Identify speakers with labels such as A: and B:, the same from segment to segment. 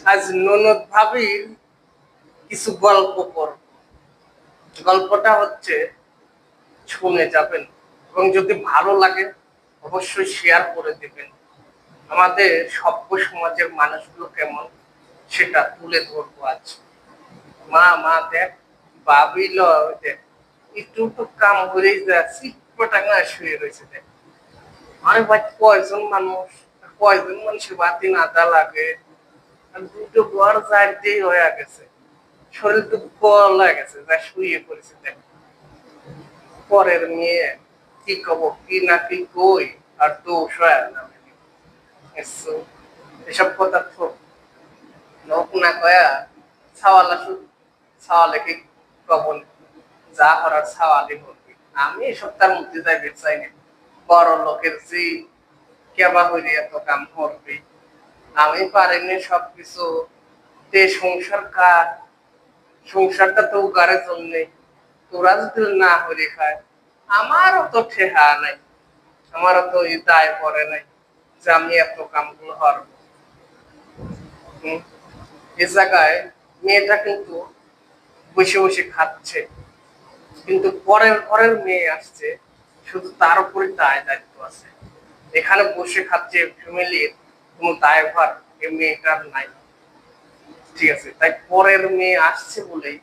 A: আজ ননদ ভাবির কিছু গল্প পড়ব। গল্পটা হচ্ছে, শুনে যাবেন এবং যদি ভালো লাগে অবশ্যই শেয়ার করে দেবেন। আমাদের সভ্য সমাজের মানুষগুলো কেমন সেটা তুলে ধরবো আজ। মা মা দেখ, ভাবিল দেখ, একটু একটু কাম করে যাচ্ছি, পটাঙ্গা শুয়ে রয়েছে দেখ। আরে ভাই, কয়জন মানুষের বাতি নাদা লাগে, আর দুটো ঘর চার দিয়ে হয়ে গেছে, শরীর তো গলা গেছে, যা শুয়ে পড়েছে দেখ। পরের মেয়ে কি কব, কি না কি কই, আর দোষ হয় না। এসব কথা তো লোক না কয়া ছাওয়ালা শুধু ছাওয়ালে কি কব, যা করার ছাওয়ালি বলবি। আমি এসব তার মধ্যে যাইবে চাই না। বড় লোকের জি কেবা হইলে এত কাম করবি, আমি পারিনি সবকিছু। তে সংসার কার, সংসারটা তো উগারের জন্য। তোরা যদি না হইলে খায়, আমারও তো ঠেহা নাই, আমারও তো দায় পড়ে নাই যে আমি এত কামগুলো করবো। এ জায়গায় মেয়েটা কিন্তু বসে বসে খাচ্ছে, কিন্তু পরের ঘরের মেয়ে আসছে, শুধু তার উপরে দায় দায়িত্ব আছে। এখানে বসে খাচ্ছে, ফ্যামিলির কোনো দায়ভার এই মেয়েটার নাই। ঠিক আছে, তাই পরের মেয়ে আসছে বলেই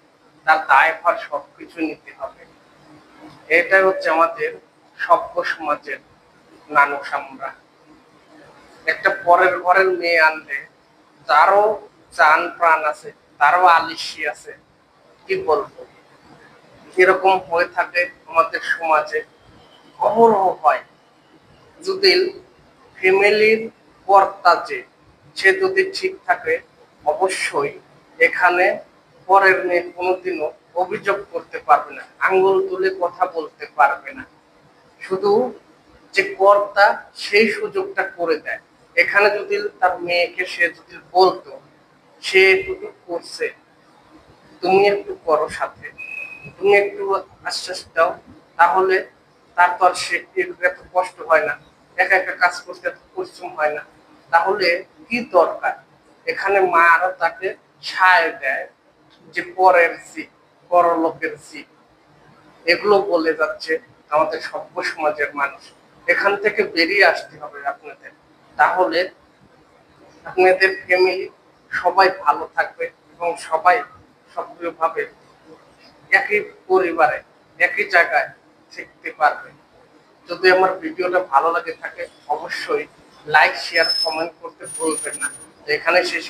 A: তার দায়ভার সবকিছু নিতে হবে। এটাই হচ্ছে আমাদের সভ্য সমাজের মানুষ আমরা। একটা পরের ঘরের মেয়ে আনলে তারও চান প্রাণ আছে, তারও আলিশি আছে। কি বলবো, এরকম হয়ে থাকে আমাদের সমাজে, অহরহ হয়। যদি ফ্যামিলির কর্তা যে, সে যদি ঠিক থাকে, অবশ্যই এখানে পরের মেয়ে কোনোদিনও অভিযোগ করতে পারবে না, আঙ্গুল তুলে কথা বলতে পারবে না। শুধু যে কর্তা সেই সুযোগটা করে দেয়। এখানে যদি তার মেয়েকে সে যদি বলতো, সে এটুকু করছে, তুমি একটু করো সাথে, তুমি একটু আশ্বাস দাও, তাহলে তারপর সে এত কষ্ট হয় না, একা একা কাজ করতে এত পরিশ্রম হয় না। তাহলে কি দরকার, এখানে মা আরো তাকে সায় দেয় যে পরের জি, বড় লোকের জি, এগুলো বলে যাচ্ছে আমাদের সভ্য সমাজের মানুষ। এখান থেকে বেরিয়ে আসতে হবে আপনাদের, তাহলে আপনাদের ফ্যামিলি সবাই ভালো থাকবে এবং সবাই সক্রিয়ভাবে একই পরিবারে একই জায়গায় থাকতে পারবে। যদি আমার ভিডিওটা ভালো লাগে থাকে, অবশ্যই লাইক শেয়ার কমেন্ট করতে ভুলবেন না। এখানে শেষ